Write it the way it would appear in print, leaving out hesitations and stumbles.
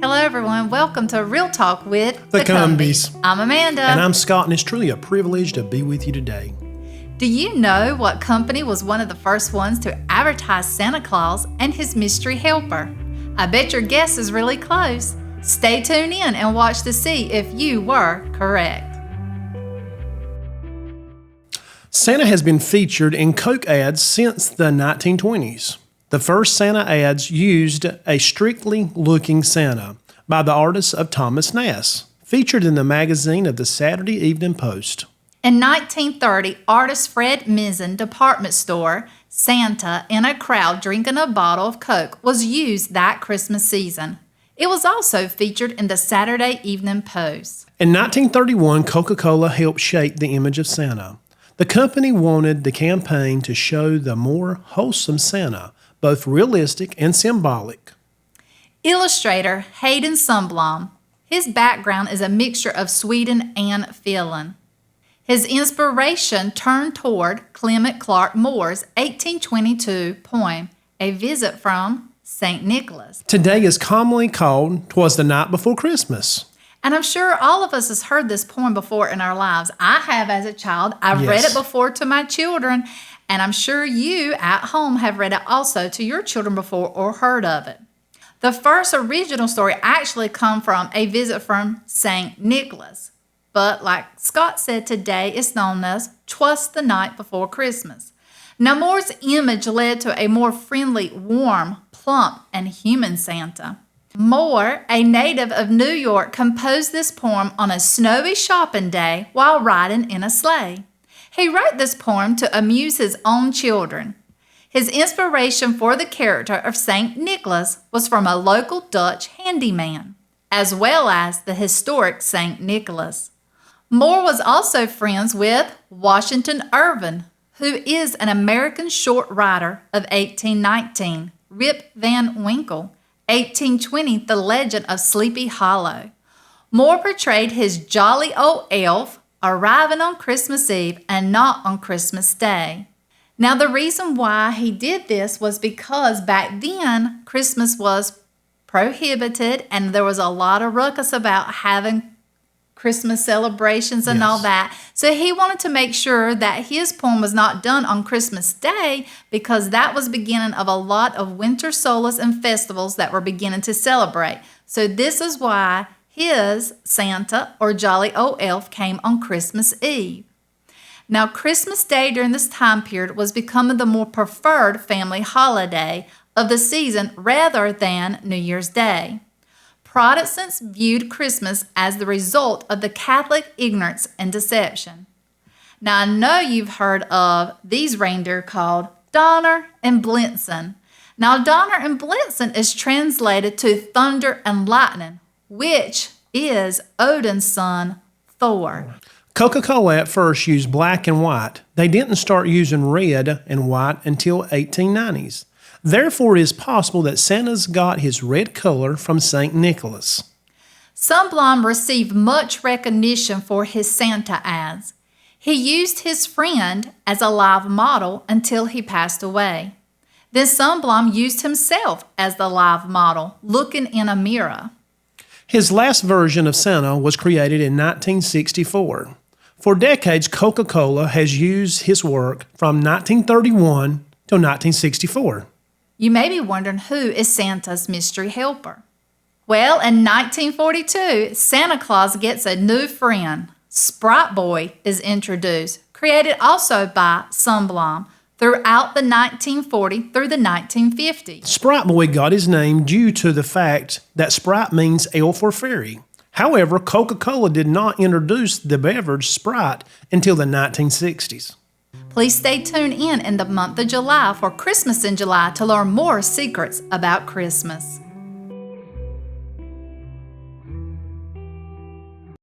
Hello, everyone. Welcome to Real Talk with The Cumbees. I'm Amanda. And I'm Scott, and it's truly a privilege to be with you today. Do you know what company was one of the first ones to advertise Santa Claus and his mystery helper? I bet your guess is really close. Stay tuned in and watch to see if you were correct. Santa has been featured in Coke ads since the 1920s. The first Santa ads used a strictly looking Santa by the artist of Thomas Nast, featured in the magazine of the Saturday Evening Post. In 1930, artist Fred Mizzen department store Santa in a crowd drinking a bottle of Coke was used that Christmas season. It was also featured in the Saturday Evening Post. In 1931, CocaCola helped shape the image of Santa. The company wanted the campaign to show the more wholesome Santa, both realistic and symbolic. Illustrator Hayden Sundblom. His background is a mixture of Sweden and Finland. His inspiration turned toward Clement Clark Moore's 1822 poem, A Visit from St. Nicholas. Today is commonly called 'Twas the Night Before Christmas. And I'm sure all of us has heard this poem before in our lives. I have as a child. I've read it before to my children, and I'm sure you at home have read it also to your children before or heard of it. The first original story actually come from A Visit from St. Nicholas. But like Scott said, today it's known as 'Twas the Night Before Christmas. Now Moore's image led to a more friendly, warm, plump, and human Santa. Moore, a native of New York, composed this poem on a snowy shopping day while riding in a sleigh. He wrote this poem to amuse his own children. His inspiration for the character of St. Nicholas was from a local Dutch handyman, as well as the historic St. Nicholas. Moore was also friends with Washington Irving, who is an American short writer of 1819, Rip Van Winkle, 1820, The Legend of Sleepy Hollow. Moore portrayed his jolly old elf arriving on Christmas Eve and not on Christmas Day. Now, the reason why he did this was because back then Christmas was prohibited and there was a lot of ruckus about having Christmas celebrations and all that. So he wanted to make sure that his poem was not done on Christmas Day because that was the beginning of a lot of winter solstice and festivals that were beginning to celebrate. So this is why his Santa or Jolly Old Elf came on Christmas Eve. Now, Christmas Day during this time period was becoming the more preferred family holiday of the season rather than New Year's Day. Protestants viewed Christmas as the result of the Catholic ignorance and deception. Now, I know you've heard of these reindeer called Donner and Blitzen. Now, Donner and Blitzen is translated to thunder and lightning, which is Odin's son, Thor. Coca-Cola at first used black and white. They didn't start using red and white until 1890s. Therefore, it is possible that Santa's got his red color from St. Nicholas. Sundblom received much recognition for his Santa ads. He used his friend as a live model until he passed away. Then Sundblom used himself as the live model, looking in a mirror. His last version of Santa was created in 1964. For decades, Coca-Cola has used his work from 1931 to 1964. You may be wondering, who is Santa's mystery helper? Well, in 1942, Santa Claus gets a new friend. Sprite Boy is introduced, created also by Sundblom throughout the 1940 through the 1950s. Sprite Boy got his name due to the fact that Sprite means elf or fairy. However, Coca-Cola did not introduce the beverage Sprite until the 1960s. Please stay tuned in the month of July for Christmas in July to learn more secrets about Christmas.